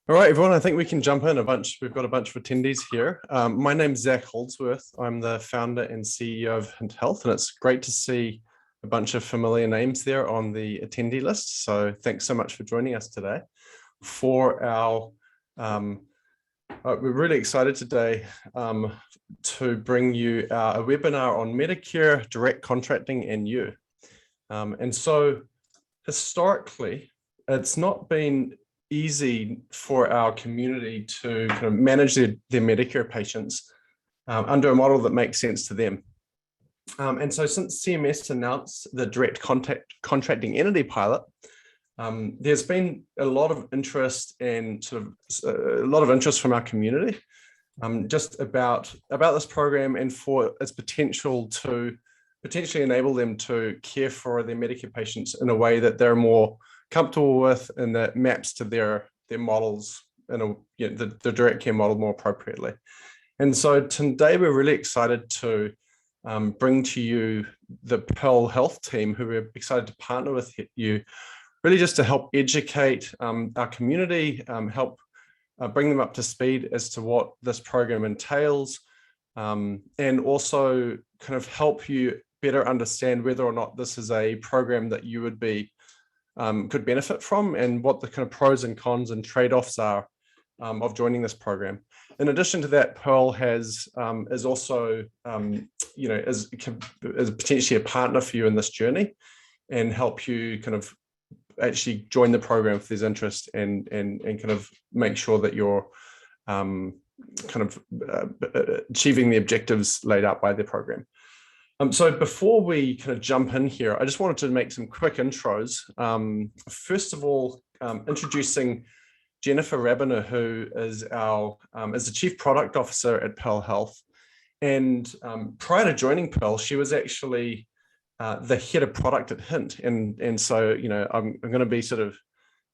All right, everyone, I think we can jump in a bunch. We've got a bunch of attendees here. My name's Zach Holdsworth. I'm the founder and CEO of Hint Health, and it's great to see a bunch of familiar names there on the attendee list. So thanks so much for joining us today. For our, we're really excited today to bring you a webinar on Medicare, direct contracting, and you. And so historically, it's not been easy for our community to kind of manage their Medicare patients under a model that makes sense to them. And so since CMS announced the direct contracting entity pilot, there's been a lot of interest and a lot of interest from our community just about this program and for its potential to potentially enable them to care for their Medicare patients in a way that they're more comfortable with and that maps to their models in the direct care model more appropriately. And so today we're really excited to bring to you the Pearl Health team, who we're excited to partner with you, really just to help educate our community, help bring them up to speed as to what this program entails, and also kind of help you better understand whether or not this is a program that you would be could benefit from, and what the kind of pros and cons and trade-offs are of joining this program. In addition to that, Pearl is also is potentially a partner for you in this journey, and help you kind of actually join the program if there's interest, and kind of make sure that you're achieving the objectives laid out by the program. So before we kind of jump in here, I just wanted to make some quick intros. First of all, introducing Jennifer Rabiner, who is the Chief Product Officer at Pearl Health. And prior to joining Pearl, she was actually the head of product at Hint. And so, I'm going to be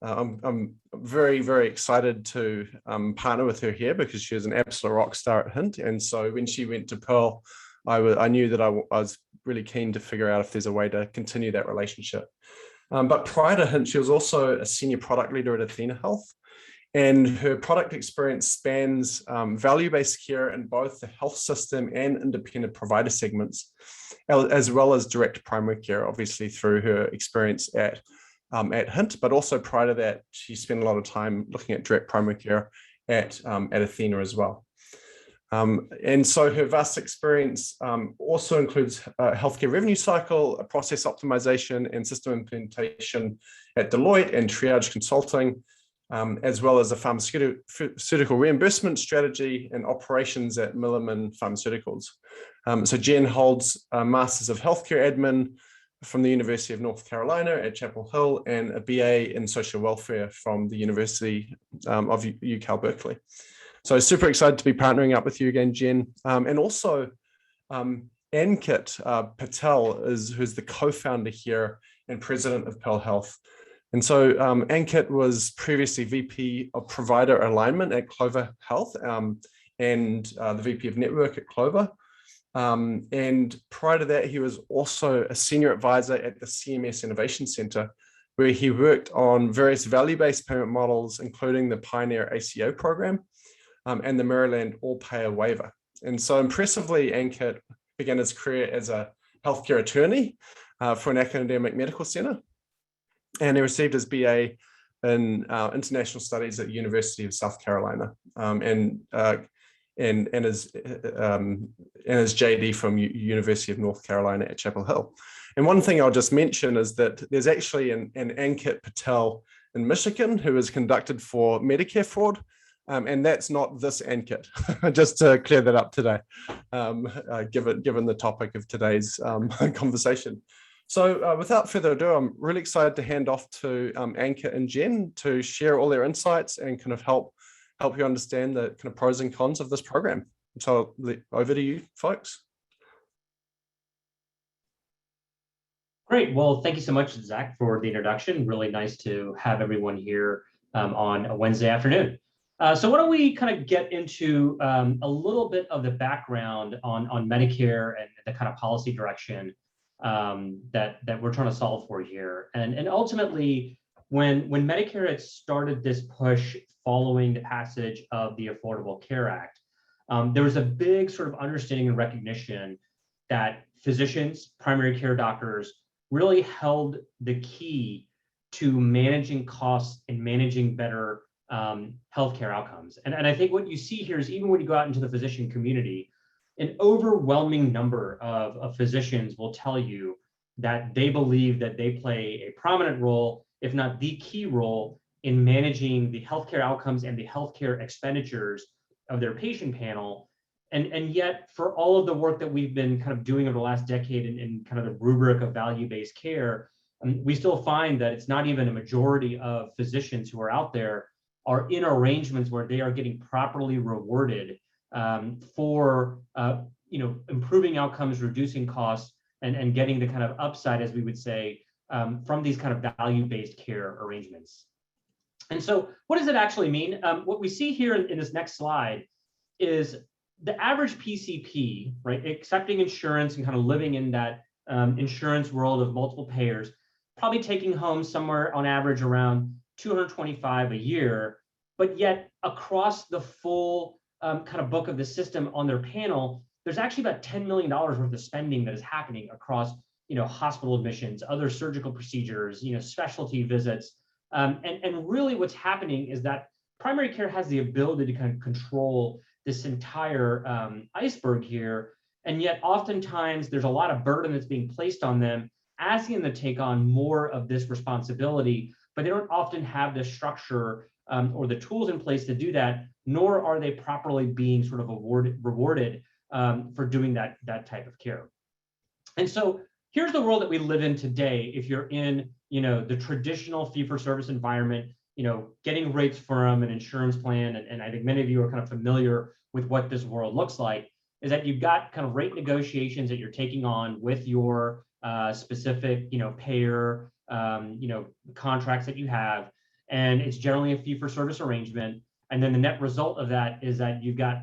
I'm very, very excited to partner with her here, because she is an absolute rock star at Hint. And so when she went to Pearl, I knew that I was really keen to figure out if there's a way to continue that relationship. But prior to Hint, she was also a senior product leader at Athena Health, and her product experience spans value-based care in both the health system and independent provider segments, as well as direct primary care, obviously through her experience at Hint, but also prior to that, she spent a lot of time looking at direct primary care at Athena as well. And so her vast experience also includes healthcare revenue cycle, process optimization, and system implementation at Deloitte, and triage consulting, as well as a pharmaceutical reimbursement strategy and operations at Milliman Pharmaceuticals. So Jen holds a Masters of Healthcare Admin from the University of North Carolina at Chapel Hill, and a BA in Social Welfare from the University of UC Berkeley. So super excited to be partnering up with you again, Jen. And also Ankit Patel who's the co-founder here and president of Pearl Health. And so Ankit was previously VP of Provider Alignment at Clover Health, and the VP of Network at Clover. And prior to that, he was also a senior advisor at the CMS Innovation Center, where he worked on various value-based payment models, including the Pioneer ACO program, and the Maryland all-payer waiver. And so impressively, Ankit began his career as a healthcare attorney for an academic medical center, and he received his BA in international studies at the University of South Carolina, and his JD from University of North Carolina at Chapel Hill. And one thing I'll just mention is that there's actually an Ankit Patel in Michigan who was conducted for Medicare fraud. And that's not this Ankit, just to clear that up today, given the topic of today's conversation. So without further ado, I'm really excited to hand off to Ankit and Jen to share all their insights and kind of help you understand the kind of pros and cons of this program. So over to you, folks. Great. Well, thank you so much, Zach, for the introduction. Really nice to have everyone here on a Wednesday afternoon. So why don't we kind of get into a little bit of the background on Medicare and the kind of policy direction that we're trying to solve for here. And ultimately, when Medicare had started this push following the passage of the Affordable Care Act, there was a big sort of understanding and recognition that physicians, primary care doctors, really held the key to managing costs and managing better healthcare outcomes. And I think what you see here is, even when you go out into the physician community, an overwhelming number of physicians will tell you that they believe that they play a prominent role, if not the key role, in managing the healthcare outcomes and the healthcare expenditures of their patient panel. And yet, for all of the work that we've been kind of doing over the last decade in kind of the rubric of value-based care, we still find that it's not even a majority of physicians who are out there are in arrangements where they are getting properly rewarded for improving outcomes, reducing costs, and getting the kind of upside, as we would say, from these kind of value-based care arrangements. And so what does it actually mean? What we see here in this next slide is the average PCP, right, accepting insurance and kind of living in that insurance world of multiple payers, probably taking home somewhere on average around $225 a year, but yet across the full kind of book of the system on their panel, there's actually about $10 million worth of spending that is happening across, hospital admissions, other surgical procedures, specialty visits. And really what's happening is that primary care has the ability to kind of control this entire iceberg here. And yet oftentimes there's a lot of burden that's being placed on them, asking them to take on more of this responsibility, but they don't often have the structure or the tools in place to do that, nor are they properly being sort of rewarded for doing that type of care. And so here's the world that we live in today. If you're in, the traditional fee-for-service environment, getting rates from an insurance plan, and I think many of you are kind of familiar with what this world looks like, is that you've got kind of rate negotiations that you're taking on with your specific, payer, contracts that you have, and it's generally a fee-for-service arrangement. And then the net result of that is that you've got,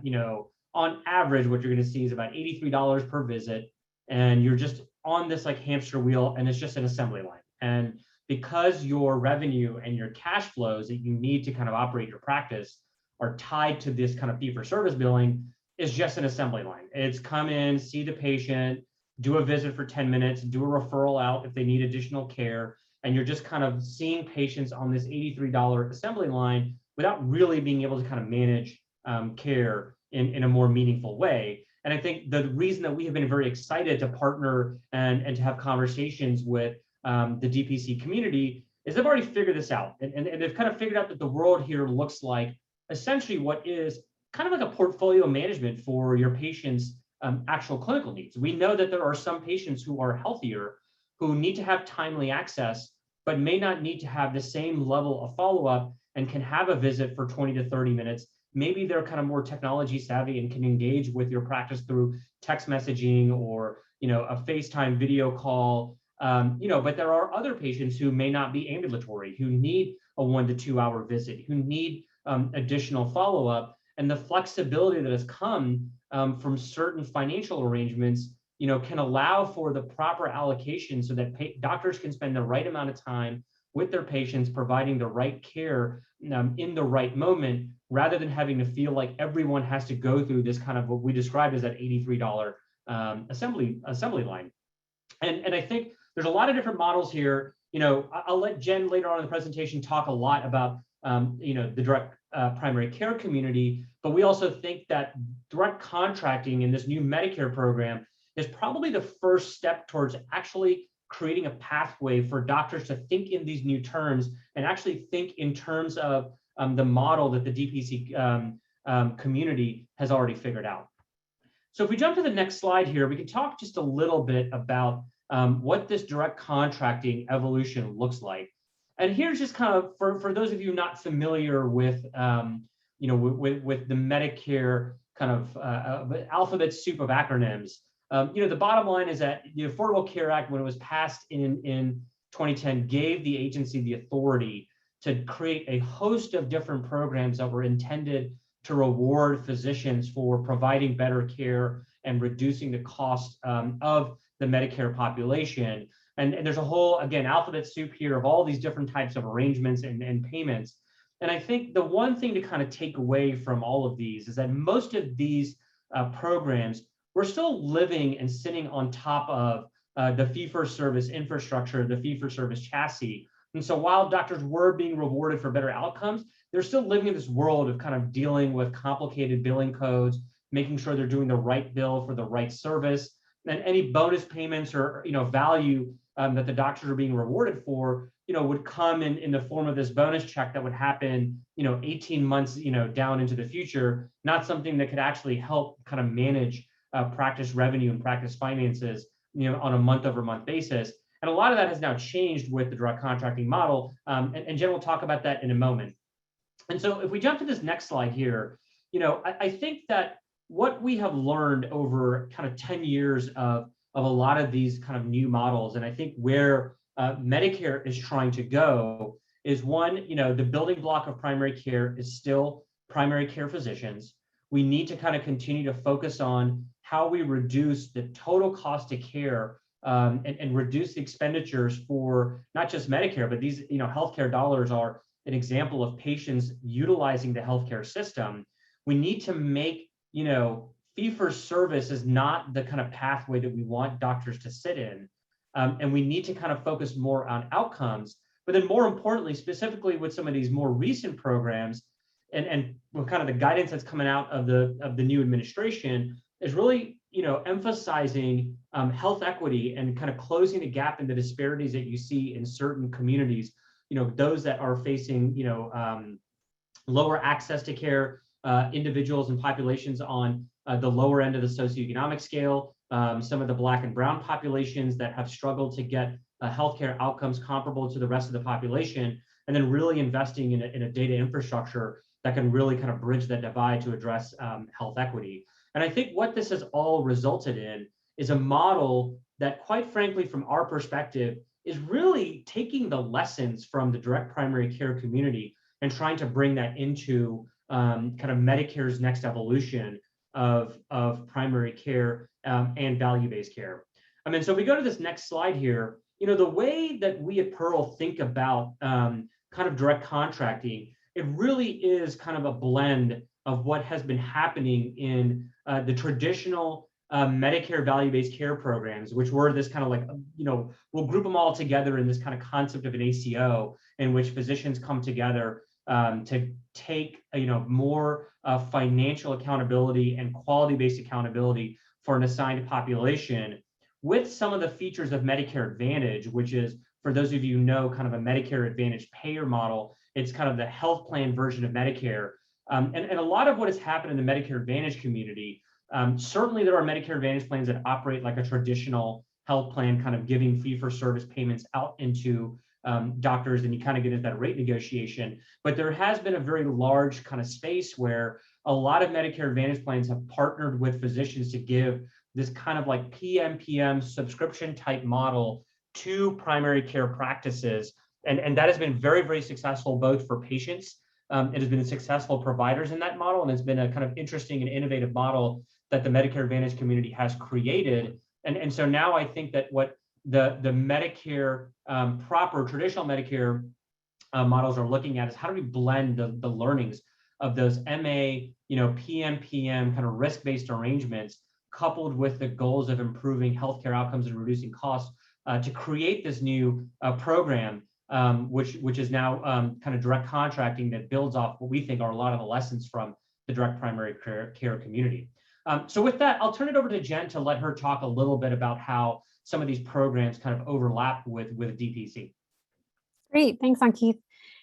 on average, what you're going to see is about $83 per visit, and you're just on this like hamster wheel, and it's just an assembly line. And because your revenue and your cash flows that you need to kind of operate your practice are tied to this kind of fee-for-service billing, is just an assembly line. It's come in, see the patient, do a visit for 10 minutes, do a referral out if they need additional care, and you're just kind of seeing patients on this $83 assembly line without really being able to kind of manage care in a more meaningful way. And I think the reason that we have been very excited to partner and to have conversations with the DPC community is they've already figured this out. And they've kind of figured out that the world here looks like essentially what is kind of like a portfolio management for your patients' actual clinical needs. We know that there are some patients who are healthier, who need to have timely access, but may not need to have the same level of follow-up and can have a visit for 20 to 30 minutes. Maybe they're kind of more technology savvy and can engage with your practice through text messaging or, a FaceTime video call. But there are other patients who may not be ambulatory, who need a 1 to 2 hour visit, who need additional follow-up. And the flexibility that has come from certain financial arrangements, can allow for the proper allocation so that doctors can spend the right amount of time with their patients, providing the right care in the right moment, rather than having to feel like everyone has to go through this kind of what we described as that $83 assembly line. And I think there's a lot of different models here. I'll let Jen later on in the presentation talk a lot about the direct primary care community, but we also think that direct contracting in this new Medicare program is probably the first step towards actually creating a pathway for doctors to think in these new terms and actually think in terms of the model that the DPC community has already figured out. So if we jump to the next slide here, we can talk just a little bit about what this direct contracting evolution looks like. And here's just kind of, for those of you not familiar with, with the Medicare kind of alphabet soup of acronyms, the bottom line is that the Affordable Care Act, when it was passed in 2010, gave the agency the authority to create a host of different programs that were intended to reward physicians for providing better care and reducing the cost of the Medicare population. And there's a whole, again, alphabet soup here of all these different types of arrangements and payments. And I think the one thing to kind of take away from all of these is that most of these programs, we're still living and sitting on top of the fee-for-service infrastructure, the fee-for-service chassis. And so while doctors were being rewarded for better outcomes, they're still living in this world of kind of dealing with complicated billing codes, making sure they're doing the right bill for the right service, and any bonus payments or value that the doctors are being rewarded for, would come in the form of this bonus check that would happen, 18 months, down into the future, not something that could actually help kind of manage practice revenue and practice finances, on a month-over-month basis. And a lot of that has now changed with the direct contracting model. And Jen will talk about that in a moment. And so if we jump to this next slide here, I think that what we have learned over kind of 10 years of a lot of these kind of new models, and I think where Medicare is trying to go is one, the building block of primary care is still primary care physicians. We need to kind of continue to focus on how we reduce the total cost of care and reduce the expenditures for not just Medicare, but these, healthcare dollars are an example of patients utilizing the healthcare system. We need to make, fee-for-service is not the kind of pathway that we want doctors to sit in. And we need to kind of focus more on outcomes, but then more importantly, specifically with some of these more recent programs and with kind of the guidance that's coming out of the new administration is really, emphasizing health equity and kind of closing the gap in the disparities that you see in certain communities, those that are facing, lower access to care, individuals and populations on the lower end of the socioeconomic scale, some of the Black and brown populations that have struggled to get healthcare outcomes comparable to the rest of the population, and then really investing in a data infrastructure that can really kind of bridge that divide to address health equity. And I think what this has all resulted in is a model that, quite frankly, from our perspective, is really taking the lessons from the direct primary care community and trying to bring that into kind of Medicare's next evolution of primary care and value-based care. I mean, so if we go to this next slide here, the way that we at Pearl think about kind of direct contracting, it really is kind of a blend of what has been happening in the traditional Medicare value-based care programs, which were this kind of like, we'll group them all together in this kind of concept of an ACO, in which physicians come together to take, more financial accountability and quality-based accountability for an assigned population, with some of the features of Medicare Advantage, which is, for those of you who know, kind of a Medicare Advantage payer model. It's kind of the health plan version of Medicare. And a lot of what has happened in the Medicare Advantage community, certainly there are Medicare Advantage plans that operate like a traditional health plan, kind of giving fee-for-service payments out into doctors, and you kind of get into that rate negotiation. But there has been a very large kind of space where a lot of Medicare Advantage plans have partnered with physicians to give this kind of like PMPM subscription type model to primary care practices. And that has been very, very successful, both for patients. It has been successful providers in that model, and it's been a kind of interesting and innovative model that the Medicare Advantage community has created. And so now I think that what the Medicare proper traditional Medicare models are looking at is how do we blend the learnings of those MA, PMPM kind of risk-based arrangements, coupled with the goals of improving healthcare outcomes and reducing costs, to create this new program, which is now kind of direct contracting that builds off what we think are a lot of the lessons from the direct primary care community. So with that, I'll turn it over to Jen to let her talk a little bit about how some of these programs kind of overlap with DPC. Great, thanks, Ankit.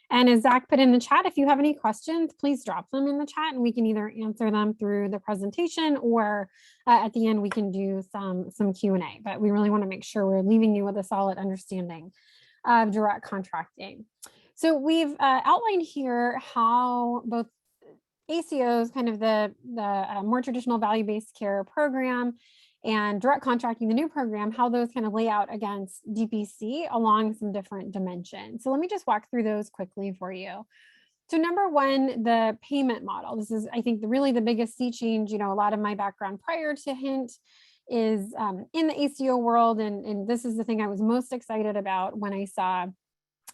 And as Zach put in the chat, if you have any questions, please drop them in the chat and we can either answer them through the presentation or at the end we can do some Q&A. But we really want to make sure we're leaving you with a solid understanding of direct contracting. So we've outlined here how both ACOs, kind of the more traditional value-based care program, and direct contracting, the new program, how those kind of lay out against DPC along some different dimensions. So let me just walk through those quickly for you. So number one, the payment model. This is, I think, really the biggest sea change. A lot of my background prior to HINT is in the ACO world, and this is the thing I was most excited about when I saw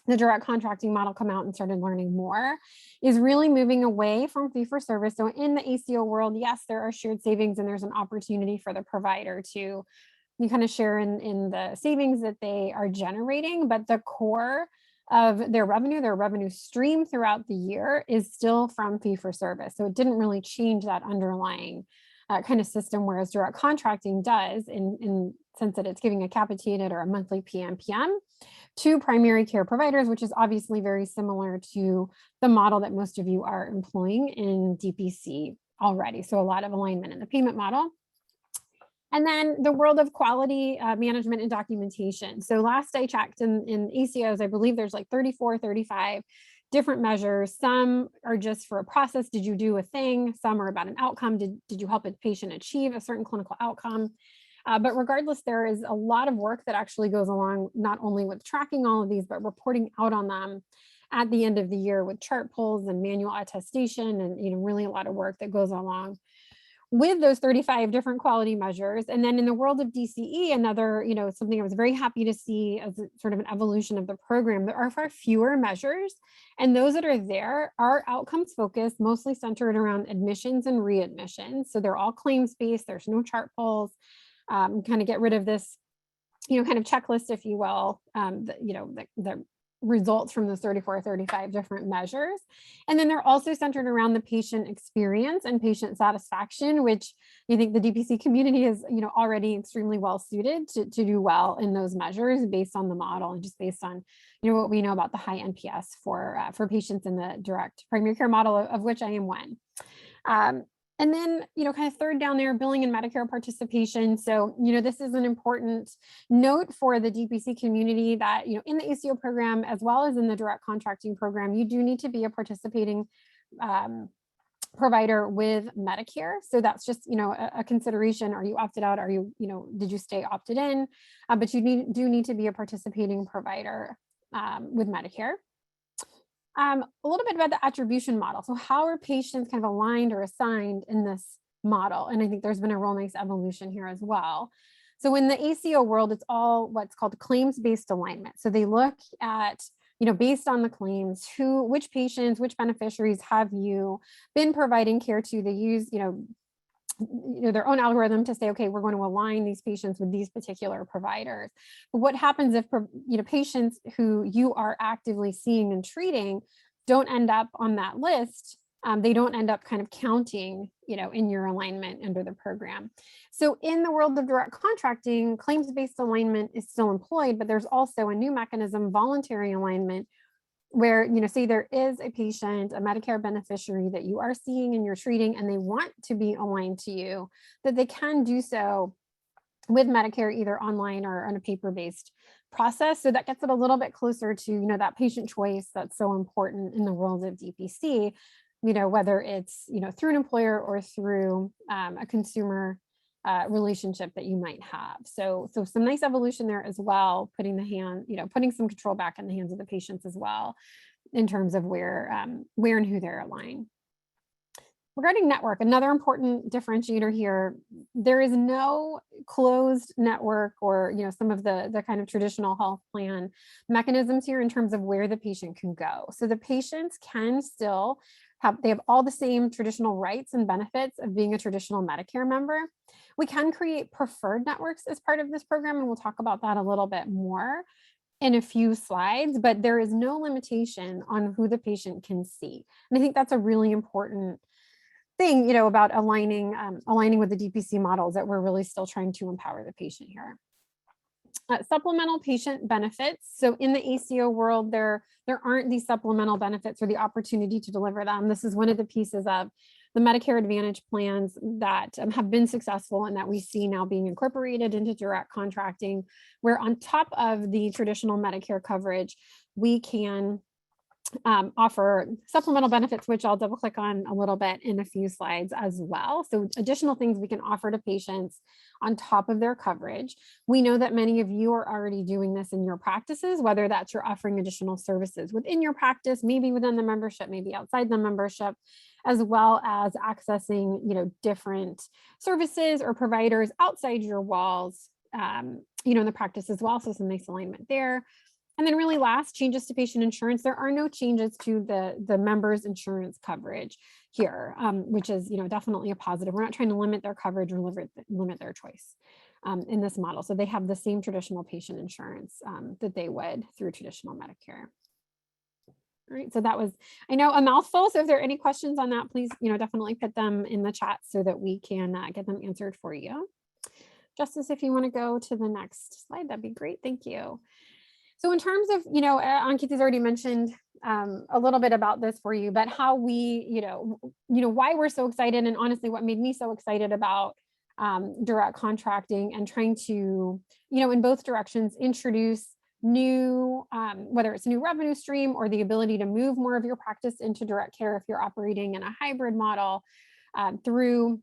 the direct contracting model come out and started learning more, is really moving away from fee-for-service. So in the ACO world, yes, there are shared savings and there's an opportunity for the provider to you kind of share in the savings that they are generating, but the core of their revenue stream throughout the year is still from fee-for-service. So it didn't really change that underlying kind of system, whereas direct contracting does in sense that it's giving a capitated or a monthly PMPM to primary care providers, which is obviously very similar to the model that most of you are employing in DPC already. So a lot of alignment in the payment model. And then the world of quality management and documentation. So last I checked in ACOs, I believe there's like 34, 35 different measures. Some are just for a process. Did you do a thing? Some are about an outcome. Did you help a patient achieve a certain clinical outcome? But regardless, there is a lot of work that actually goes along, not only with tracking all of these, but reporting out on them at the end of the year with chart pulls and manual attestation, and really a lot of work that goes along with those 35 different quality measures. And then in the world of DCE, another, something I was very happy to see as sort of an evolution of the program, there are far fewer measures. And those that are there are outcomes focused, mostly centered around admissions and readmissions. So they're all claims-based, there's no chart pulls, kind of get rid of this, kind of checklist, if you will, the results from those 34 or 35 different measures. And then they're also centered around the patient experience and patient satisfaction, which I think the DPC community is, already extremely well suited to do well in those measures based on the model and just based on, what we know about the high NPS for patients in the direct primary care model, of which I am one. And then, kind of third down there, billing and Medicare participation. So, this is an important note for the DPC community that, in the ACO program, as well as in the direct contracting program, you do need to be a participating provider with Medicare. So that's just, a consideration. Are you opted out? Are you, did you stay opted in? But you do need to be a participating provider with Medicare. A little bit about the attribution model. So how are patients kind of aligned or assigned in this model? And I think there's been a real nice evolution here as well. So in the ACO world, it's all what's called claims-based alignment. So they look at, based on the claims, which patients, which beneficiaries have you been providing care to? They use, their own algorithm to say, okay, we're going to align these patients with these particular providers. But what happens if, patients who you are actively seeing and treating don't end up on that list? They don't end up kind of counting, in your alignment under the program. So in the world of direct contracting, claims-based alignment is still employed, but there's also a new mechanism, voluntary alignment, where, say there is a patient, a Medicare beneficiary that you are seeing and you're treating, and they want to be aligned to you, that they can do so with Medicare, either online or on a paper-based process. So that gets it a little bit closer to, that patient choice that's so important in the world of DPC, whether it's, through an employer or through a consumer relationship that you might have. So some nice evolution there as well, putting some control back in the hands of the patients as well, in terms of where and who they're aligned. Regarding network, another important differentiator here, there is no closed network or, some of the kind of traditional health plan mechanisms here in terms of where the patient can go. So the patients can still they have all the same traditional rights and benefits of being a traditional Medicare member. We can create preferred networks as part of this program, and we'll talk about that a little bit more in a few slides, but there is no limitation on who the patient can see. And I think that's a really important thing, about aligning with the DPC models, that we're really still trying to empower the patient here. Supplemental patient benefits. So in the ACO world, there aren't these supplemental benefits or the opportunity to deliver them. This is one of the pieces of the Medicare Advantage plans that have been successful and that we see now being incorporated into direct contracting, where on top of the traditional Medicare coverage, we can offer supplemental benefits, which I'll double click on a little bit in a few slides as well. So additional things we can offer to patients on top of their coverage. We know that many of you are already doing this in your practices, whether that's you're offering additional services within your practice, maybe within the membership, maybe outside the membership. as well as accessing, different services or providers outside your walls, in the practice as well. So some nice alignment there. And then really last, changes to patient insurance. There are no changes to the members' insurance coverage here, which is, definitely a positive. We're not trying to limit their coverage or limit their choice in this model. So they have the same traditional patient insurance that they would through traditional Medicare. All right, so that was, I know, a mouthful. So if there are any questions on that, please, definitely put them in the chat so that we can get them answered for you. Justice, if you want to go to the next slide, that'd be great. Thank you. So in terms of, Ankit has already mentioned a little bit about this for you, but how we, why we're so excited, and honestly, what made me so excited about direct contracting and trying to, in both directions, introduce new, whether it's a new revenue stream or the ability to move more of your practice into direct care if you're operating in a hybrid model through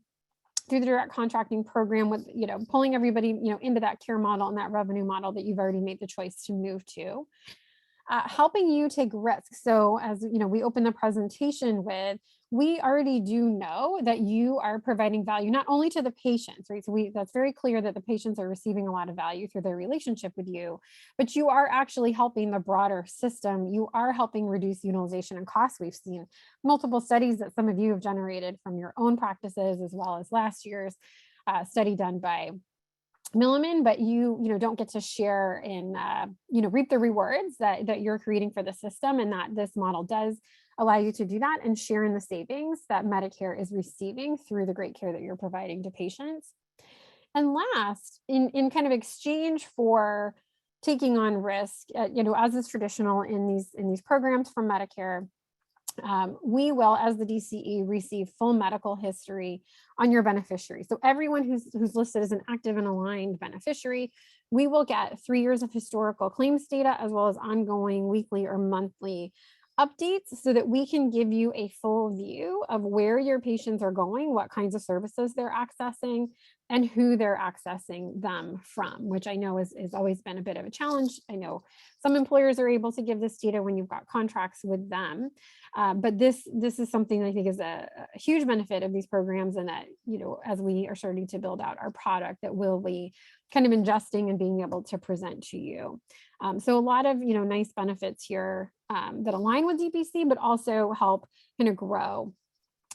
the direct contracting program with, pulling everybody, into that care model and that revenue model that you've already made the choice to move to. Helping you take risks. So as we open the presentation with, we already do know that you are providing value not only to the patients, right? So that's very clear that the patients are receiving a lot of value through their relationship with you, but you are actually helping the broader system. You are helping reduce utilization and costs. We've seen multiple studies that some of you have generated from your own practices, as well as last year's study done by Milliman, but you don't get to share in reap the rewards that you're creating for the system, and that this model does allow you to do that and share in the savings that Medicare is receiving through the great care that you're providing to patients. And last, in kind of exchange for taking on risk, as is traditional in these programs from Medicare, we will, as the DCE, receive full medical history on your beneficiary. So everyone who's listed as an active and aligned beneficiary, we will get 3 years of historical claims data, as well as ongoing weekly or monthly updates, so that we can give you a full view of where your patients are going, what kinds of services they're accessing, and who they're accessing them from, which I know has always been a bit of a challenge. I know some employers are able to give this data when you've got contracts with them, but this is something I think is a huge benefit of these programs, and that, as we are starting to build out our product, that we'll be kind of ingesting and being able to present to you. So a lot of, nice benefits here that align with DPC, but also help kind of grow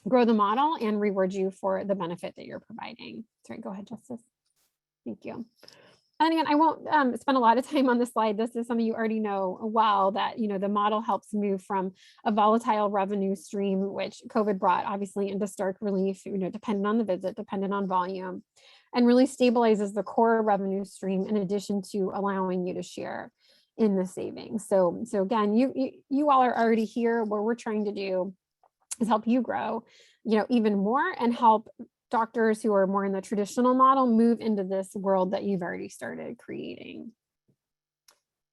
the model and reward you for the benefit that you're providing. Sorry, go ahead, Justice. Thank you. And again, I won't spend a lot of time on this slide. This is something you already know well, that, the model helps move from a volatile revenue stream, which COVID brought obviously into stark relief, dependent on the visit, dependent on volume, and really stabilizes the core revenue stream, in addition to allowing you to share in the savings. So again, you all are already here. What we're trying to do is help you grow, even more, and help doctors who are more in the traditional model move into this world that you've already started creating.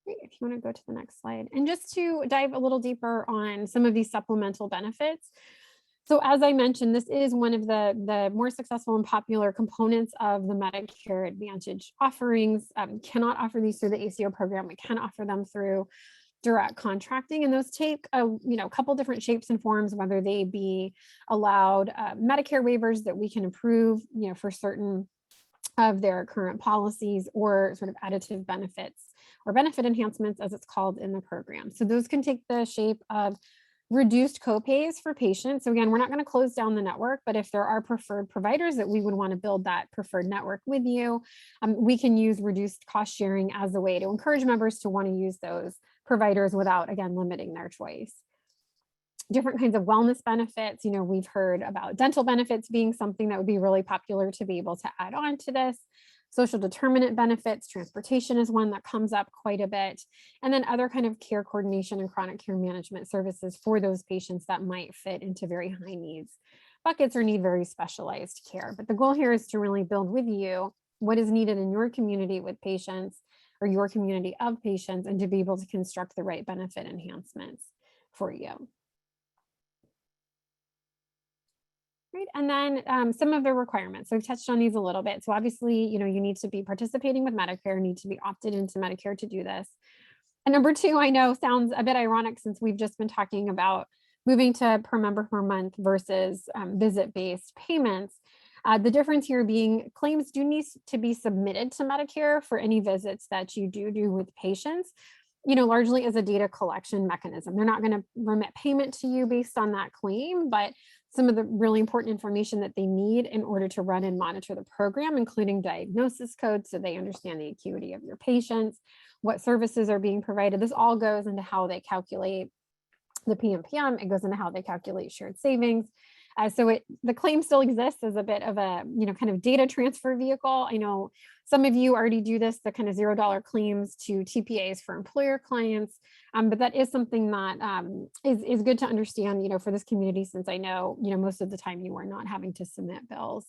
Great. If you want to go to the next slide, and just to dive a little deeper on some of these supplemental benefits. So as I mentioned, this is one of the more successful and popular components of the Medicare Advantage offerings. Cannot offer these through the ACO program. We can offer them through direct contracting, and those take a couple different shapes and forms, whether they be allowed Medicare waivers that we can approve, for certain of their current policies, or sort of additive benefits or benefit enhancements, as it's called in the program. So those can take the shape of reduced copays for patients. So again, we're not going to close down the network, but if there are preferred providers that we would want to build that preferred network with you, we can use reduced cost sharing as a way to encourage members to want to use those providers without, again, limiting their choice. Different kinds of wellness benefits. We've heard about dental benefits being something that would be really popular to be able to add on to this. Social determinant benefits, transportation is one that comes up quite a bit. And then other kind of care coordination and chronic care management services for those patients that might fit into very high needs buckets or need very specialized care. But the goal here is to really build with you what is needed in your community with patients, or your community of patients, and to be able to construct the right benefit enhancements for you. Right. And then some of the requirements. So we've touched on these a little bit. So obviously, you need to be participating with Medicare, need to be opted into Medicare to do this. And number two, I know sounds a bit ironic, since we've just been talking about moving to per member per month versus visit-based payments. The difference here being claims do need to be submitted to Medicare for any visits that you do with patients, largely as a data collection mechanism. They're not going to remit payment to you based on that claim, but some of the really important information that they need in order to run and monitor the program, including diagnosis codes, so they understand the acuity of your patients, what services are being provided. This all goes into how they calculate the PMPM. It goes into how they calculate shared savings. So the claim still exists as a bit of a, kind of data transfer vehicle. I know some of you already do this, the kind of $0 claims to TPAs for employer clients, but that is something that is good to understand, for this community, since I know, most of the time you are not having to submit bills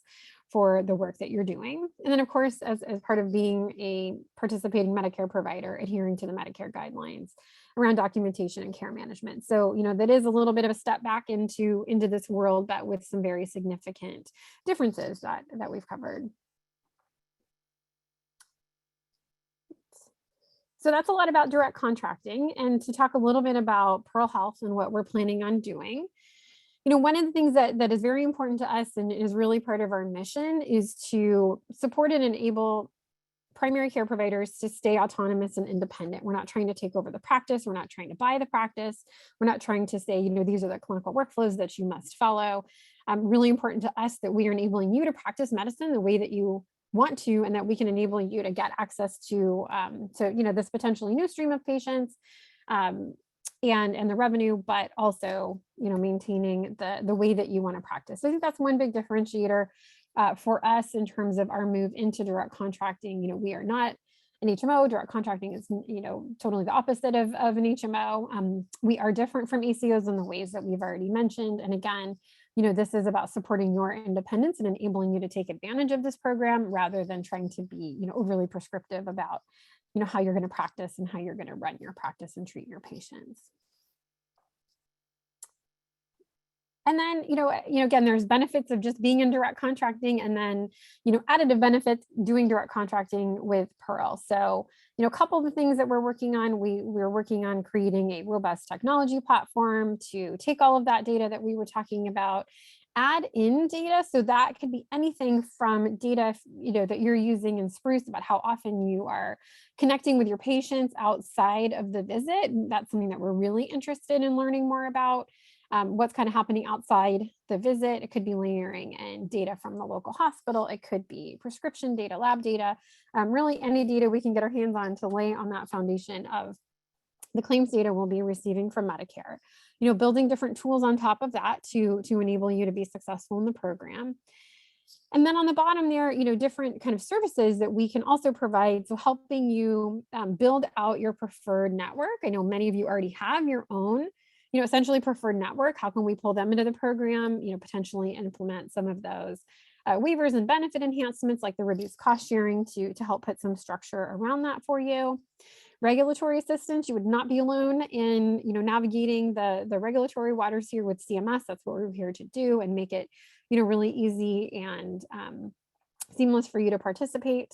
for the work that you're doing. And then of course, as part of being a participating Medicare provider, adhering to the Medicare guidelines around documentation and care management. So, that is a little bit of a step back into this world, but with some very significant differences that we've covered. So that's a lot about direct contracting. And to talk a little bit about Pearl Health and what we're planning on doing. One of the things that is very important to us and is really part of our mission is to support and enable primary care providers to stay autonomous and independent. We're not trying to take over the practice. We're not trying to buy the practice. We're not trying to say, these are the clinical workflows that you must follow. Really important to us that we are enabling you to practice medicine the way that you want to, and that we can enable you to get access to this potentially new stream of patients and the revenue, but also, maintaining the way that you want to practice. So I think that's one big differentiator for us in terms of our move into direct contracting. We are not an HMO. Direct contracting is, totally the opposite of an HMO. We are different from ACOs in the ways that we've already mentioned. And again, this is about supporting your independence and enabling you to take advantage of this program rather than trying to be, overly prescriptive about, how you're going to practice and how you're going to run your practice and treat your patients. And then, again, there's benefits of just being in direct contracting, and then, additive benefits doing direct contracting with Pearl. So, a couple of the things that we're working on, we're working on creating a robust technology platform to take all of that data that we were talking about, add in data. So that could be anything from data, that you're using in Spruce about how often you are connecting with your patients outside of the visit. That's something that we're really interested in learning more about. What's kind of happening outside the visit. It could be layering in data from the local hospital. It could be prescription data, lab data, really any data we can get our hands on to lay on that foundation of the claims data we'll be receiving from Medicare. Building different tools on top of that to enable you to be successful in the program. And then on the bottom there, different kind of services that we can also provide. So helping you build out your preferred network. I know many of you already have your own essentially preferred network. How can we pull them into the program, potentially implement some of those waivers and benefit enhancements like the reduced cost sharing to help put some structure around that for you. Regulatory assistance, you would not be alone in navigating the regulatory waters here with CMS. That's what we're here to do and make it really easy and seamless for you to participate.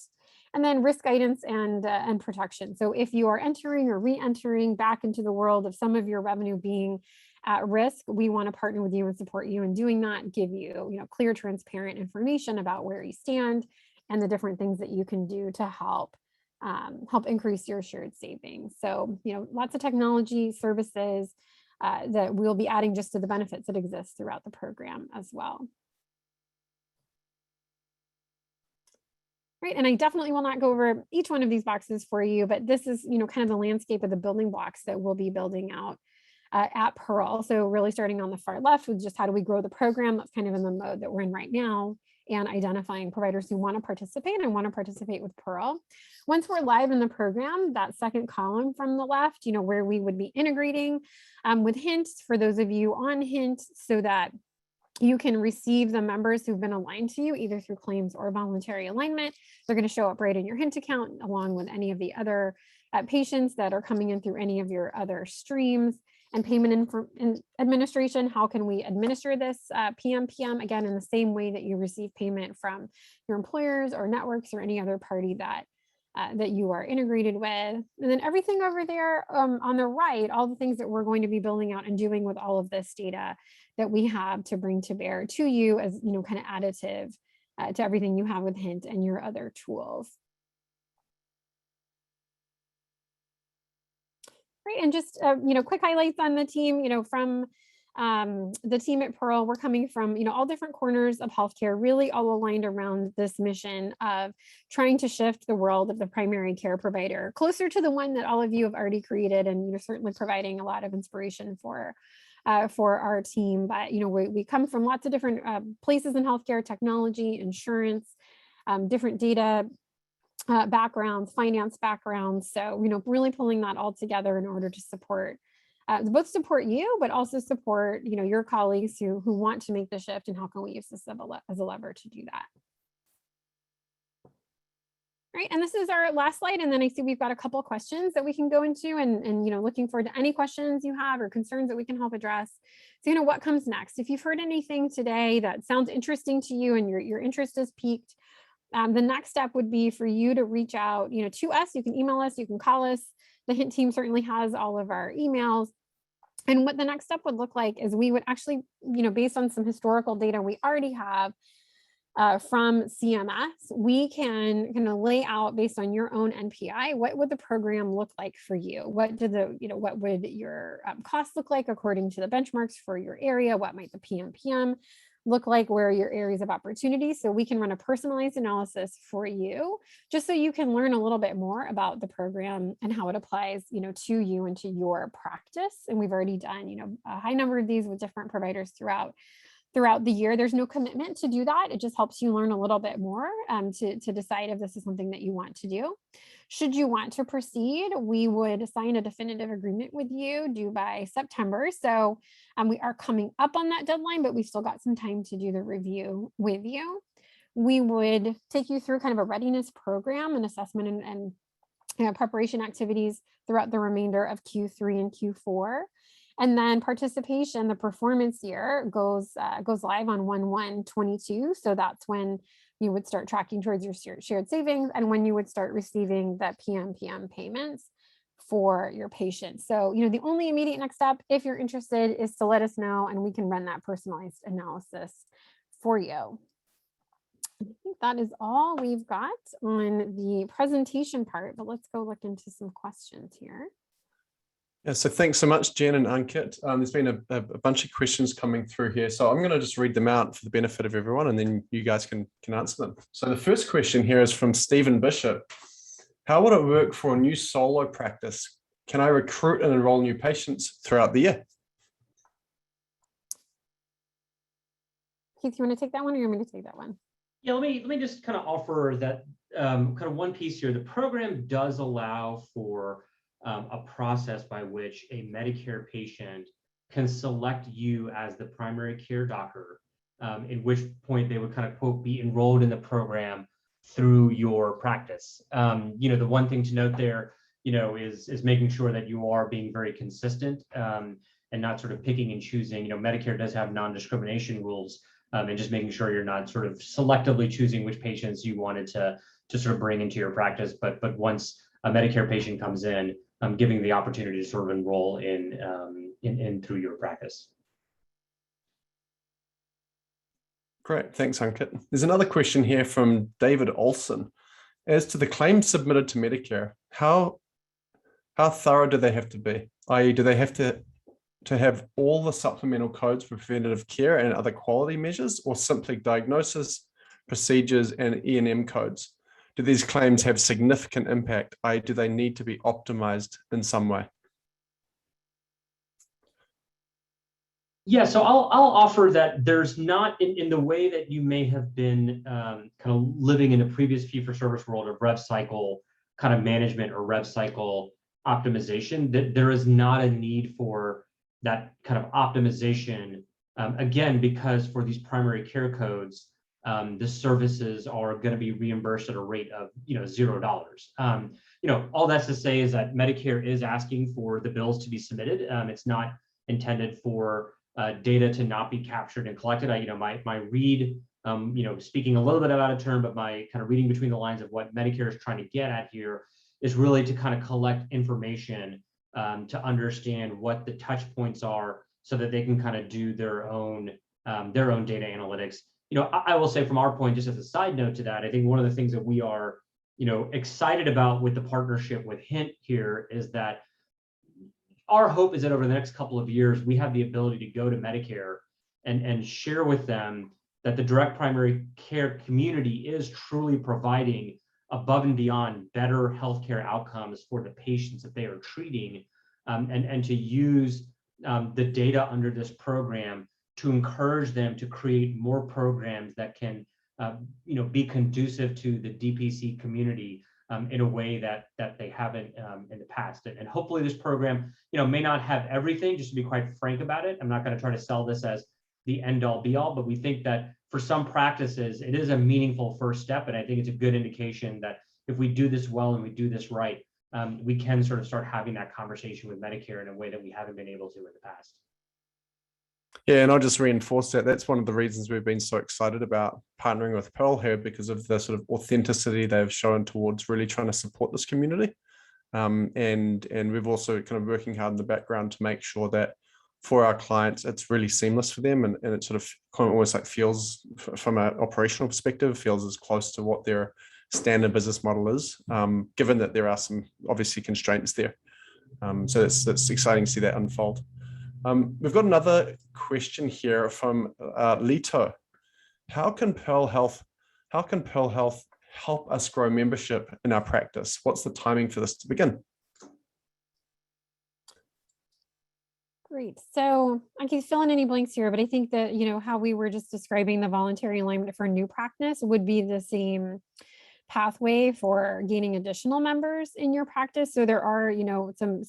And then risk guidance and protection. So if you are entering or re-entering back into the world of some of your revenue being at risk, we want to partner with you and support you in doing that, give you, clear, transparent information about where you stand and the different things that you can do to help increase your shared savings. So, lots of technology services that we'll be adding just to the benefits that exist throughout the program as well. Right, and I definitely will not go over each one of these boxes for you, but this is, kind of the landscape of the building blocks that we'll be building out at Pearl. So really starting on the far left with just how do we grow the program? That's kind of in the mode that we're in right now, and identifying providers who want to participate and want to participate with Pearl. Once we're live in the program, that second column from the left, where we would be integrating with Hint for those of you on Hint, so that you can receive the members who've been aligned to you either through claims or voluntary alignment. They're going to show up right in your Hint account along with any of the other patients that are coming in through any of your other streams. And payment administration, how can we administer this PMPM, again, in the same way that you receive payment from your employers or networks or any other party that that you are integrated with. And then everything over there on the right, all the things that we're going to be building out and doing with all of this data that we have to bring to bear to you as, kind of additive to everything you have with Hint and your other tools. Great, and just, quick highlights on the team, from the team at Pearl. We're coming from, all different corners of healthcare, really all aligned around this mission of trying to shift the world of the primary care provider closer to the one that all of you have already created, and certainly providing a lot of inspiration for our team. But we come from lots of different places in healthcare, technology, insurance, different data backgrounds, finance backgrounds. So really pulling that all together in order to support both support you, but also support your colleagues who want to make the shift, and how can we use this as a lever to do that. Right, and this is our last slide, and then I see we've got a couple of questions that we can go into, and looking forward to any questions you have or concerns that we can help address. So what comes next? If you've heard anything today that sounds interesting to you and your interest is piqued, the next step would be for you to reach out to us. You can email us, you can call us. The Hint team certainly has all of our emails. And what the next step would look like is we would actually, based on some historical data we already have from CMS, we can kind of lay out, based on your own NPI, what would the program look like for you? What would your costs look like according to the benchmarks for your area? What might the Pmpm look like? Where are your areas of opportunity? So we can run a personalized analysis for you, just so you can learn a little bit more about the program and how it applies, to you and to your practice. And we've already done, a high number of these with different providers throughout the year. There's no commitment to do that. It just helps you learn a little bit more to decide if this is something that you want to do. Should you want to proceed, we would sign a definitive agreement with you due by September. So we are coming up on that deadline, but we've still got some time to do the review with you. We would take you through kind of a readiness program and assessment and preparation activities throughout the remainder of Q3 and Q4. And then participation, the performance year goes live on 1/1/22. So that's when you would start tracking towards your shared savings, and when you would start receiving the PMPM payments for your patients. So, the only immediate next step, if you're interested, is to let us know, and we can run that personalized analysis for you. I think that is all we've got on the presentation part, but let's go look into some questions here. Yeah, so thanks so much, Jen and Ankit. There's been a bunch of questions coming through here, so I'm going to just read them out for the benefit of everyone, and then you guys can answer them. So the first question here is from Stephen Bishop. How would it work for a new solo practice? Can I recruit and enroll new patients throughout the year? Keith, you want to take that one, or you want me to take that one? Yeah, let me just kind of offer that kind of one piece here. The program does allow for a process by which a Medicare patient can select you as the primary care doctor, at which point they would kind of, quote, be enrolled in the program through your practice. The one thing to note there, is making sure that you are being very consistent and not sort of picking and choosing. Medicare does have non-discrimination rules, and just making sure you're not sort of selectively choosing which patients you wanted to sort of bring into your practice. But once a Medicare patient comes in, giving the opportunity to sort of enroll in through your practice. Great, thanks, Ankit. There's another question here from David Olson. As to the claims submitted to Medicare, how thorough do they have to be? I.e., do they have to have all the supplemental codes for preventative care and other quality measures, or simply diagnosis, procedures, and E&M codes? Do these claims have significant impact? Do they need to be optimized in some way? Yeah, so I'll offer that there's not, in the way that you may have been kind of living in a previous fee-for-service world of rev cycle kind of management or rev cycle optimization, that there is not a need for that kind of optimization, again, because for these primary care codes, the services are going to be reimbursed at a rate of $0. All that's to say is that Medicare is asking for the bills to be submitted. It's not intended for data to not be captured and collected. My read speaking a little bit out of turn, but my kind of reading between the lines of what Medicare is trying to get at here is really to kind of collect information to understand what the touch points are so that they can kind of do their own data analytics. I will say from our point, just as a side note to that, I think one of the things that we are, excited about with the partnership with Hint here is that our hope is that over the next couple of years, we have the ability to go to Medicare and share with them that the direct primary care community is truly providing above and beyond better healthcare outcomes for the patients that they are treating, and to use the data under this program to encourage them to create more programs that can be conducive to the DPC community in a way that they haven't in the past. And hopefully this program may not have everything, just to be quite frank about it. I'm not going to try to sell this as the end all be all, but we think that for some practices, it is a meaningful first step. And I think it's a good indication that if we do this well and we do this right, we can sort of start having that conversation with Medicare in a way that we haven't been able to in the past. Yeah, and I'll just reinforce that. That's one of the reasons we've been so excited about partnering with Pearl here, because of the sort of authenticity they've shown towards really trying to support this community. And we've also kind of working hard in the background to make sure that for our clients, it's really seamless for them, and it sort of kind of almost like feels, from an operational perspective, feels as close to what their standard business model is, given that there are some obviously constraints there. So it's exciting to see that unfold. We've got another question here from Lito. How can Pearl Health help us grow membership in our practice? What's the timing for this to begin? Great. So I can fill in any blanks here, but I think that, how we were just describing the voluntary alignment for new practice would be the same pathway for gaining additional members in your practice. So there are, some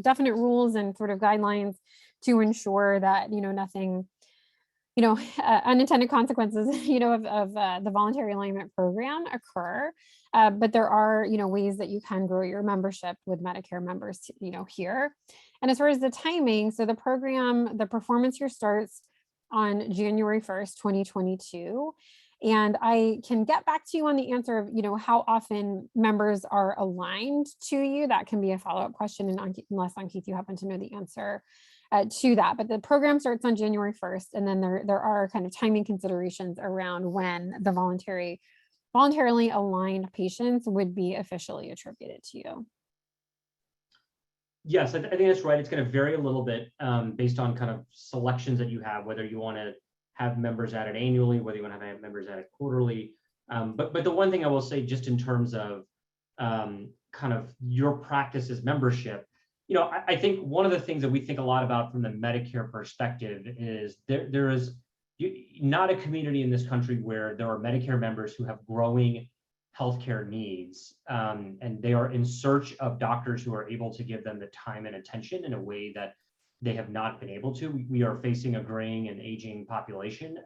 definite rules and sort of guidelines to ensure that, nothing, unintended consequences, of the voluntary alignment program occur. But there are, ways that you can grow your membership with Medicare members, here. And as far as the timing, so the program, the performance year starts on January 1st, 2022. And I can get back to you on the answer of, how often members are aligned to you. That can be a follow-up question, and unless Ankit, you happen to know the answer to that. But the program starts on January 1st, and then there are kind of timing considerations around when the voluntarily aligned patients would be officially attributed to you. Yes, I think that's right. It's going to vary a little bit based on kind of selections that you have, whether you want to have members added annually, whether you want to have members added quarterly. But the one thing I will say, just in terms of kind of your practice's membership, I think one of the things that we think a lot about from the Medicare perspective is there is not a community in this country where there are Medicare members who have growing healthcare needs, and they are in search of doctors who are able to give them the time and attention in a way that they have not been able to. We are facing a graying and aging population.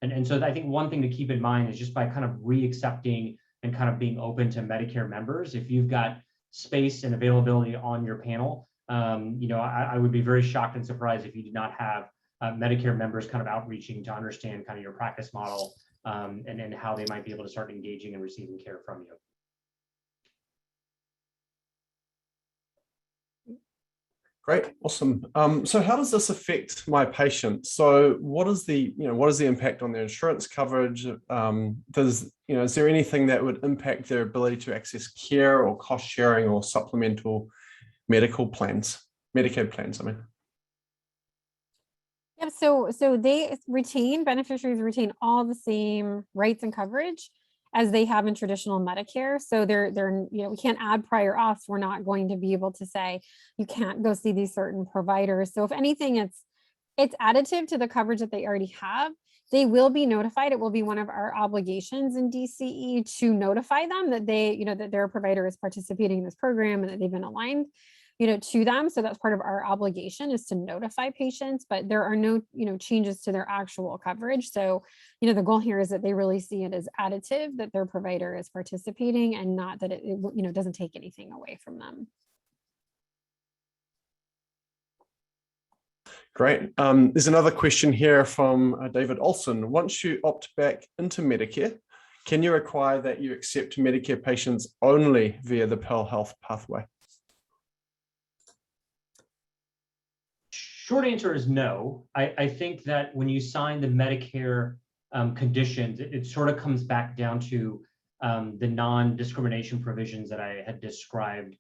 And so I think one thing to keep in mind is just by kind of re-accepting and kind of being open to Medicare members, if you've got space and availability on your panel, I would be very shocked and surprised if you did not have Medicare members kind of outreaching to understand kind of your practice model, and how they might be able to start engaging and receiving care from you. Great, awesome. So how does this affect my patient? So what is the impact on their insurance coverage? Is there anything that would impact their ability to access care or cost sharing or supplemental Medicaid plans, I mean? Yeah, so beneficiaries retain all the same rights and coverage as they have in traditional Medicare. So we can't add prior auths. We're not going to be able to say you can't go see these certain providers. So if anything, it's additive to the coverage that they already have. They will be notified. It will be one of our obligations in DCE to notify them that that their provider is participating in this program and that they've been aligned to them. So that's part of our obligation, is to notify patients, but there are no, changes to their actual coverage. So, the goal here is that they really see it as additive, that their provider is participating, and not that it doesn't take anything away from them. Great. There's another question here from David Olson. Once you opt back into Medicare, can you require that you accept Medicare patients only via the Pearl Health pathway? Short answer is no. I think that when you sign the Medicare conditions, it sort of comes back down to the non-discrimination provisions that I had described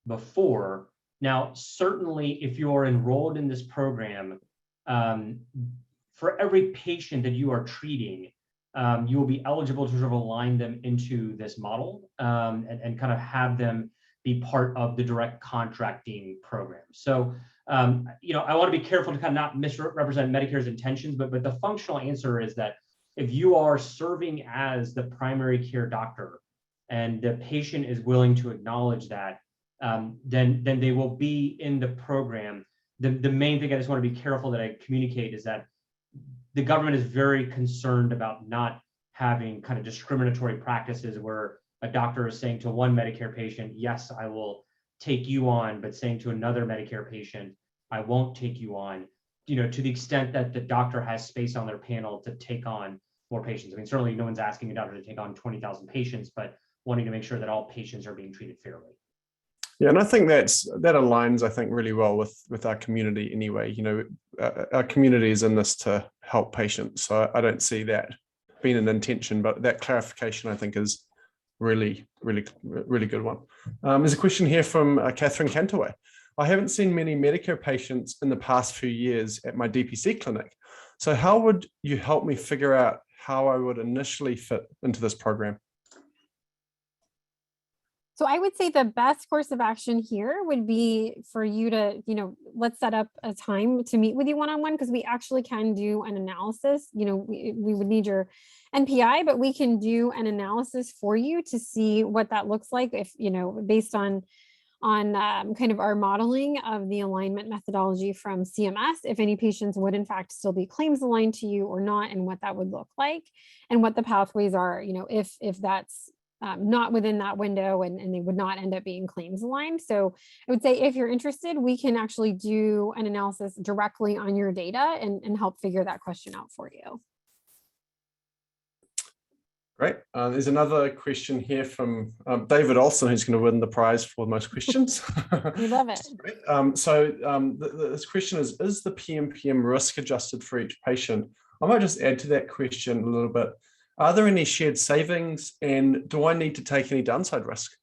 before. Now, certainly, if you're enrolled in this program, for every patient that you are treating, you will be eligible to sort of align them into this model and kind of have them be part of the direct contracting program. So, you know, I want to be careful to kind of not misrepresent Medicare's intentions, but the functional answer is that if you are serving as the primary care doctor and the patient is willing to acknowledge that, then they will be in the program. The main thing I just want to be careful that I communicate is that the government is very concerned about not having kind of discriminatory practices where a doctor is saying to one Medicare patient, yes, I will take you on, but saying to another Medicare patient, I won't take you on, you know, to the extent that the doctor has space on their panel to take on more patients. I mean, certainly no one's asking a doctor to take on 20,000 patients, but wanting to make sure that all patients are being treated fairly. Yeah, and I think that aligns, I think, really well with our community anyway. You know, our community is in this to help patients. So I don't see that being an intention, but that clarification, I think, is really good one. There's a question here from Catherine Cantaway. I haven't seen many Medicare patients in the past few years at my DPC clinic. So how would you help me figure out how I would initially fit into this program? So I would say the best course of action here would be for you to, you know, let's set up a time to meet with you one-on-one, because we actually can do an analysis. You know, we would need your NPI, but we can do an analysis for you to see what that looks like if, you know, based on kind of our modeling of the alignment methodology from CMS, if any patients would in fact still be claims aligned to you or not, and what that would look like, and what the pathways are, you know, if that's not within that window and they would not end up being claims aligned. So I would say if you're interested, we can actually do an analysis directly on your data and help figure that question out for you. Great. There's another question here from David Olson, who's going to win the prize for most questions. We love it. This question is the PMPM risk adjusted for each patient? I might just add to that question a little bit. Are there any shared savings, and do I need to take any downside risk?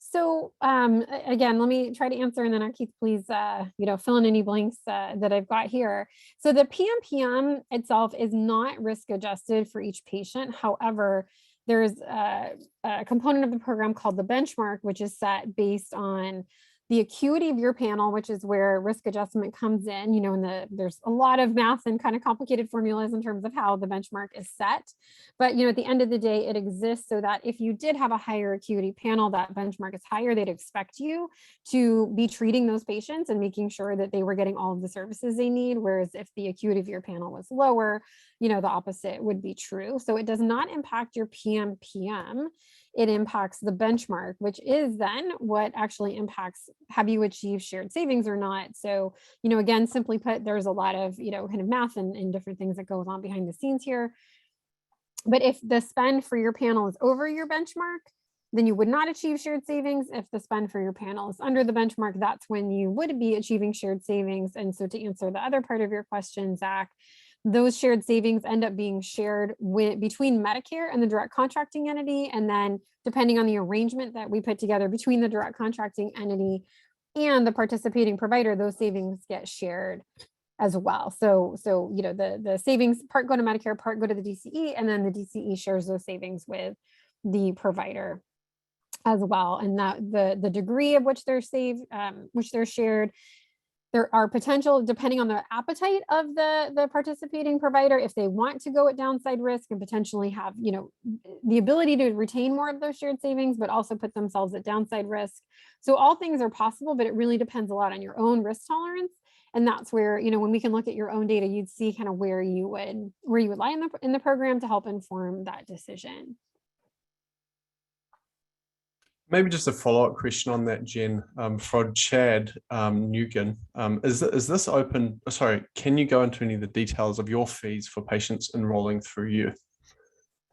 So again, let me try to answer, and then Ankit, please, you know, fill in any blanks that I've got here. So the PMPM itself is not risk adjusted for each patient. However, there's a component of the program called the benchmark, which is set based on the acuity of your panel, which is where risk adjustment comes in, you know, and there's a lot of math and kind of complicated formulas in terms of how the benchmark is set. But, you know, at the end of the day, it exists so that if you did have a higher acuity panel, that benchmark is higher, they'd expect you to be treating those patients and making sure that they were getting all of the services they need. Whereas if the acuity of your panel was lower, you know, the opposite would be true. So it does not impact your PMPM. It impacts the benchmark, which is then what actually impacts, have you achieved shared savings or not? So, you know, again, simply put, there's a lot of, you know, kind of math and different things that goes on behind the scenes here. But if the spend for your panel is over your benchmark, then you would not achieve shared savings. If the spend for your panel is under the benchmark, that's when you would be achieving shared savings. And so to answer the other part of your question, Zach, those shared savings end up being shared between Medicare and the direct contracting entity. And then depending on the arrangement that we put together between the direct contracting entity and the participating provider, those savings get shared as well. So you know, the savings part go to Medicare, part go to the DCE, and then the DCE shares those savings with the provider as well. And that the degree of which they're shared, there are potential, depending on the appetite of the participating provider, if they want to go at downside risk and potentially have, you know, the ability to retain more of those shared savings, but also put themselves at downside risk. So all things are possible, but it really depends a lot on your own risk tolerance. And that's where, you know, when we can look at your own data, you'd see kind of where you would lie in the program to help inform that decision. Maybe just a follow-up question on that, Jen, from Chad Nugent. Is this open? Sorry, can you go into any of the details of your fees for patients enrolling through you?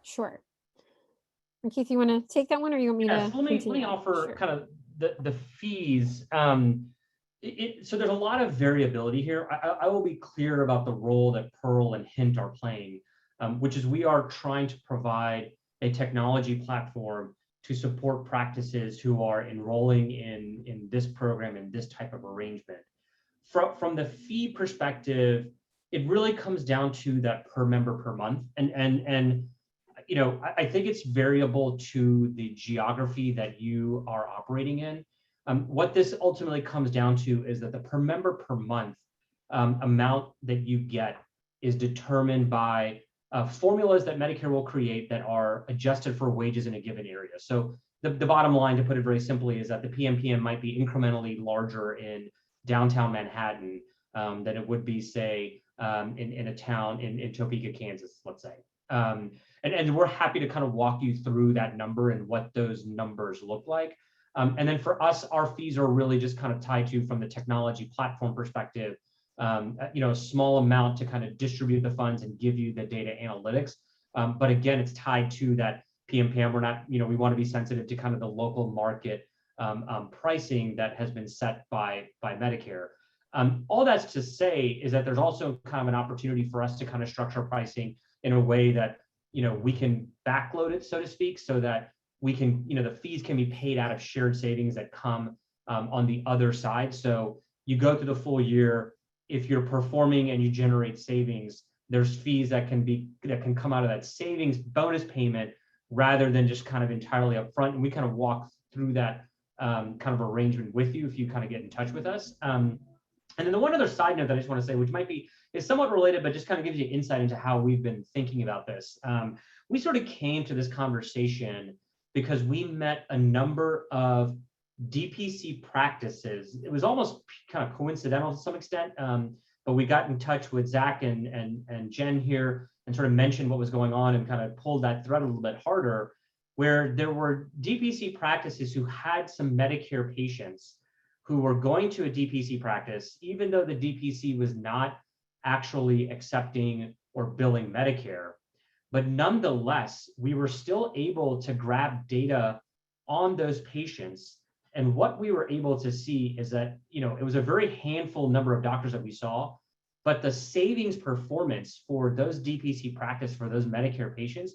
Sure. And Keith, you want to take that one, or you want me to? So let me offer Sure. kind of the fees. So there's a lot of variability here. I will be clear about the role that Pearl and Hint are playing, which is we are trying to provide a technology platform to support practices who are enrolling in this program and this type of arrangement. From the fee perspective, it really comes down to that per member per month. And you know, I think it's variable to the geography that you are operating in. What this ultimately comes down to is that the per member per month amount that you get is determined by formulas that Medicare will create that are adjusted for wages in a given area. So the bottom line, to put it very simply, is that the PMPM might be incrementally larger in downtown Manhattan than it would be, say, in a town in Topeka, Kansas, let's say. And we're happy to kind of walk you through that number and what those numbers look like. And then for us, our fees are really just kind of tied to, from the technology platform perspective, you know, a small amount to kind of distribute the funds and give you the data analytics. But again, it's tied to that PMPM. We're not, you know, we want to be sensitive to kind of the local market pricing that has been set by Medicare. All that's to say is that there's also kind of an opportunity for us to kind of structure pricing in a way that, you know, we can backload it, so to speak, so that we can, you know, the fees can be paid out of shared savings that come on the other side. So you go through the full year. If you're performing and you generate savings, there's fees that can come out of that savings bonus payment rather than just kind of entirely upfront. And we kind of walk through that kind of arrangement with you if you kind of get in touch with us. And then the one other side note that I just want to say, which is somewhat related, but just kind of gives you insight into how we've been thinking about this. We sort of came to this conversation because we met a number of DPC practices. It was almost kind of coincidental to some extent, but we got in touch with Zach and Jen here and sort of mentioned what was going on and kind of pulled that thread a little bit harder, where there were DPC practices who had some Medicare patients who were going to a DPC practice, even though the DPC was not actually accepting or billing Medicare. But nonetheless, we were still able to grab data on those patients. And what we were able to see is that, you know, it was a very handful number of doctors that we saw, but the savings performance for those DPC practice for those Medicare patients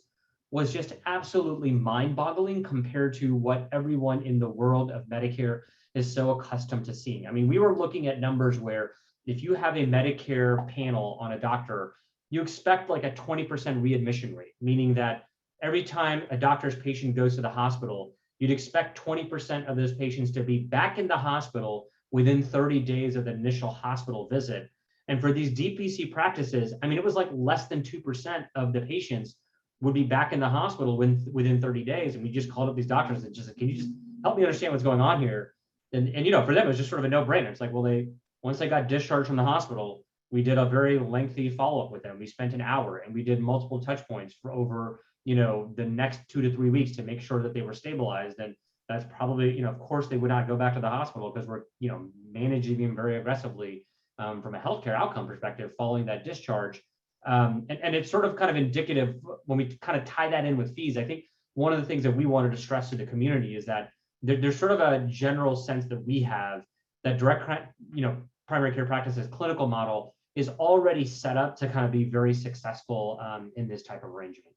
was just absolutely mind-boggling compared to what everyone in the world of Medicare is so accustomed to seeing. I mean, we were looking at numbers where if you have a Medicare panel on a doctor, you expect like a 20% readmission rate, meaning that every time a doctor's patient goes to the hospital, you'd expect 20% of those patients to be back in the hospital within 30 days of the initial hospital visit. And for these DPC practices, I mean, it was like less than 2% of the patients would be back in the hospital within 30 days. And we just called up these doctors and just said, can you just help me understand what's going on here? And you know, for them, it was just sort of a no-brainer. It's like, well, once they got discharged from the hospital, we did a very lengthy follow-up with them. We spent an hour and we did multiple touch points for over, you know, the next 2 to 3 weeks to make sure that they were stabilized. And that's probably, you know, of course they would not go back to the hospital because we're, you know, managing them very aggressively from a healthcare outcome perspective following that discharge. And it's sort of kind of indicative when we kind of tie that in with fees. I think one of the things that we wanted to stress to the community is that there's sort of a general sense that we have that direct, you know, primary care practices clinical model is already set up to kind of be very successful in this type of arrangement.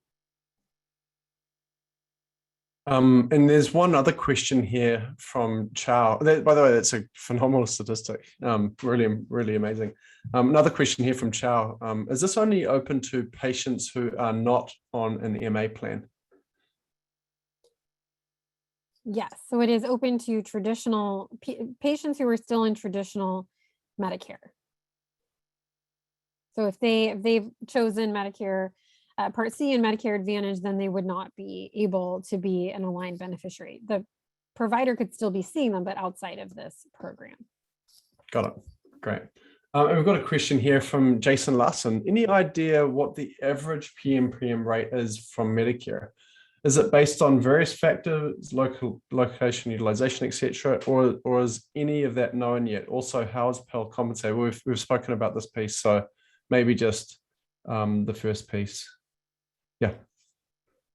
And there's one other question here from Chow. By the way, that's a phenomenal statistic. Really, really amazing. Another question here from Chow. Is this only open to patients who are not on an MA plan? Yes, so it is open to traditional patients who are still in traditional Medicare. So if they've chosen Medicare Part C and Medicare Advantage, then they would not be able to be an aligned beneficiary. The provider could still be seeing them, but outside of this program. Got it. Great. And we've got a question here from Jason Larson. Any idea what the average PMPM rate is from Medicare? Is it based on various factors, location, utilization, etc., or is any of that known yet? Also, how is Pell compensated? We've spoken about this piece, so maybe just the first piece. Yeah.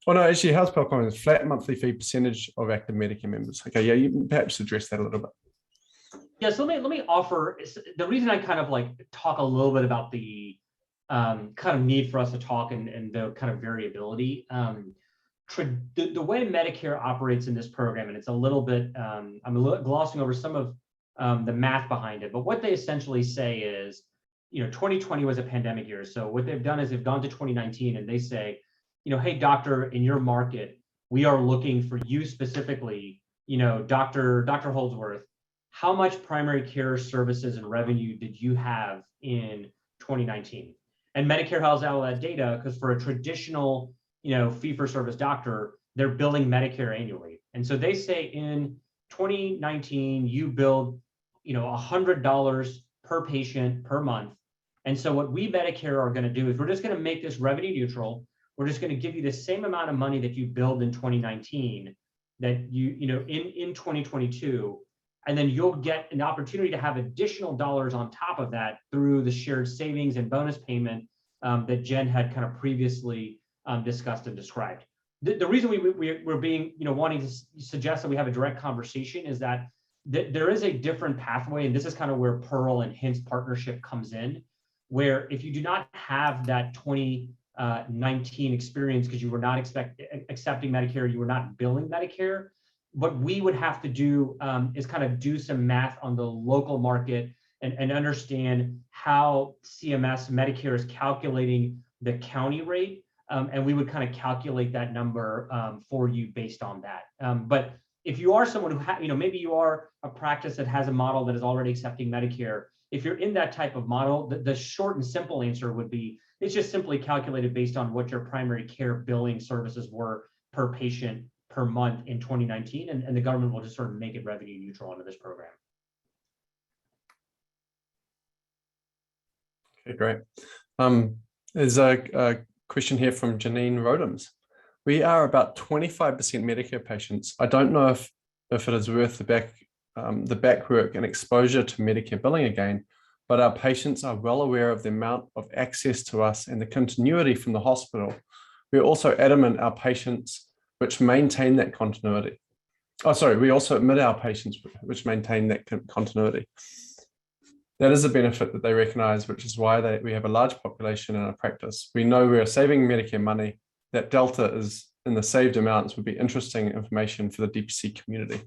Oh no, actually, how's Pell compensated? Flat monthly fee percentage of active Medicare members. Okay, yeah, you perhaps address that a little bit. Yeah, so let me offer the reason I kind of like talk a little bit about the kind of need for us to talk and the kind of variability. The way Medicare operates in this program, and it's a little bit, I'm a little glossing over some of the math behind it, but what they essentially say is, 2020 was a pandemic year. So what they've done is they've gone to 2019 and they say, hey, doctor, in your market, we are looking for you specifically, Dr. Holdsworth, how much primary care services and revenue did you have in 2019? And Medicare has all that data because for a traditional, fee-for-service doctor, they're billing Medicare annually. And so they say in 2019, you billed, $100 per patient per month. And so what we Medicare are going to do is we're just going to make this revenue neutral. We're just going to give you the same amount of money that you billed in 2019 that in 2022. And then you'll get an opportunity to have additional dollars on top of that through the shared savings and bonus payment that Jen had kind of previously discussed and described. The reason we're being, wanting to suggest that we have a direct conversation is that there is a different pathway, and this is kind of where Pearl and Hint's partnership comes in, where if you do not have that 2019 experience because you were not accepting Medicare, you were not billing Medicare, what we would have to do is kind of do some math on the local market and understand how CMS Medicare is calculating the county rate. And we would kind of calculate that number for you based on that. But if you are someone who, maybe you are a practice that has a model that is already accepting Medicare, if you're in that type of model, the short and simple answer would be, it's just simply calculated based on what your primary care billing services were per patient per month in 2019, and the government will just sort of make it revenue neutral under this program. Okay, great. There's a question here from Janine Rodems. We are about 25% Medicare patients. I don't know if it is worth the back work and exposure to Medicare billing again, but our patients are well aware of the amount of access to us and the continuity from the hospital. We're also adamant our patients which maintain that continuity. Oh, sorry, we also admit our patients which maintain that continuity. That is a benefit that they recognize, which is why we have a large population in our practice. We know we are saving Medicare money. That delta is in the saved amounts would be interesting information for the DPC community.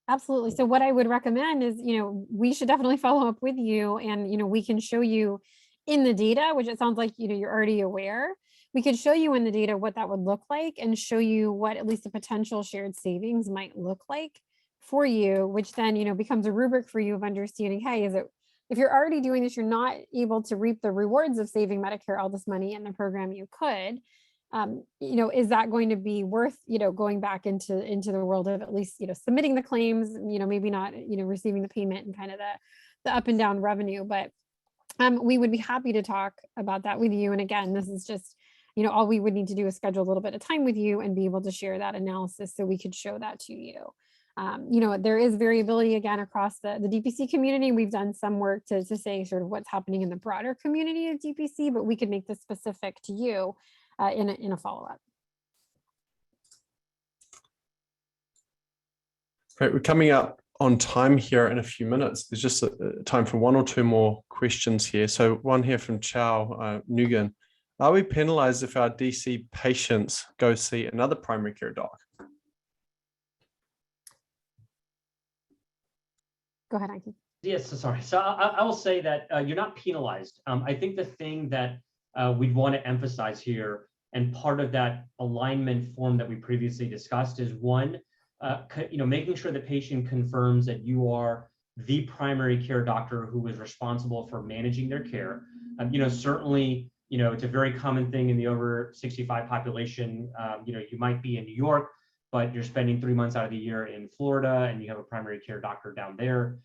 Absolutely. So what I would recommend is, we should definitely follow up with you and, we can show you in the data, which it sounds like, you're already aware. We could show you in the data what that would look like and show you what at least the potential shared savings might look like for you, which then, becomes a rubric for you of understanding, hey, if you're already doing this, you're not able to reap the rewards of saving Medicare all this money in the program you could, is that going to be worth, going back into the world of at least, submitting the claims, maybe not, receiving the payment and kind of the up and down revenue, but we would be happy to talk about that with you. And again, this is just, all we would need to do is schedule a little bit of time with you and be able to share that analysis so we could show that to you. There is variability again across the DPC community. We've done some work to say sort of what's happening in the broader community of DPC, but we could make this specific to you in a follow-up. Great, we're coming up on time here in a few minutes. There's just time for one or two more questions here. So one here from Chow Nugan. Are we penalized if our DC patients go see another primary care doc? Go ahead, Ankit. Yes, sorry. So I will say that you're not penalized. I think the thing that we'd want to emphasize here, and part of that alignment form that we previously discussed, is one, making sure the patient confirms that you are the primary care doctor who is responsible for managing their care. Certainly, it's a very common thing in the over 65 population. You might be in New York, but you're spending 3 months out of the year in Florida and you have a primary care doctor down there.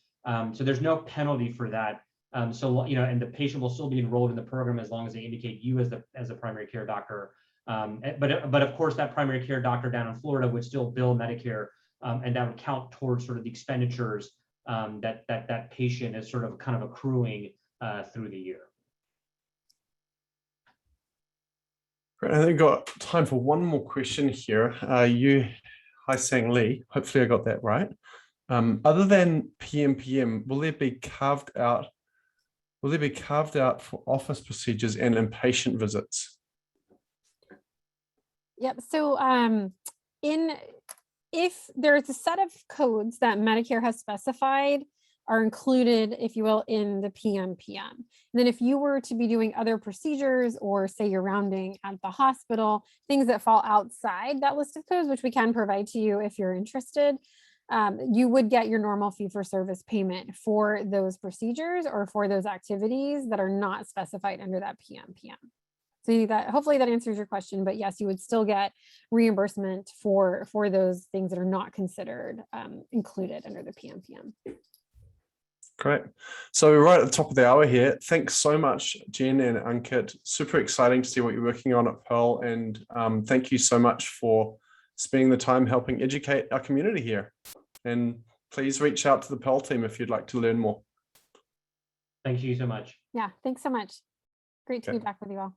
So there's no penalty for that. And the patient will still be enrolled in the program as long as they indicate you as a primary care doctor. But of course, that primary care doctor down in Florida would still bill Medicare, and that would count towards sort of the expenditures that patient is sort of kind of accruing through the year. Great. I think we've got time for one more question here. Hi Sang Lee, hopefully I got that right. Other than PMPM, will there be carved out for office procedures and inpatient visits? Yep. So if there's a set of codes that Medicare has specified are included, if you will, in the PMPM. And then if you were to be doing other procedures, or say you're rounding at the hospital, things that fall outside that list of codes, which we can provide to you if you're interested, you would get your normal fee-for-service payment for those procedures or for those activities that are not specified under that PMPM. So that hopefully that answers your question, but yes, you would still get reimbursement for those things that are not considered included under the PMPM. Great. So we're right at the top of the hour here. Thanks so much, Jen and Ankit. Super exciting to see what you're working on at Pearl, and thank you so much for spending the time helping educate our community here. And please reach out to the Pearl team if you'd like to learn more. Thank you so much. Yeah, thanks so much. Great to Okay. be back with you all.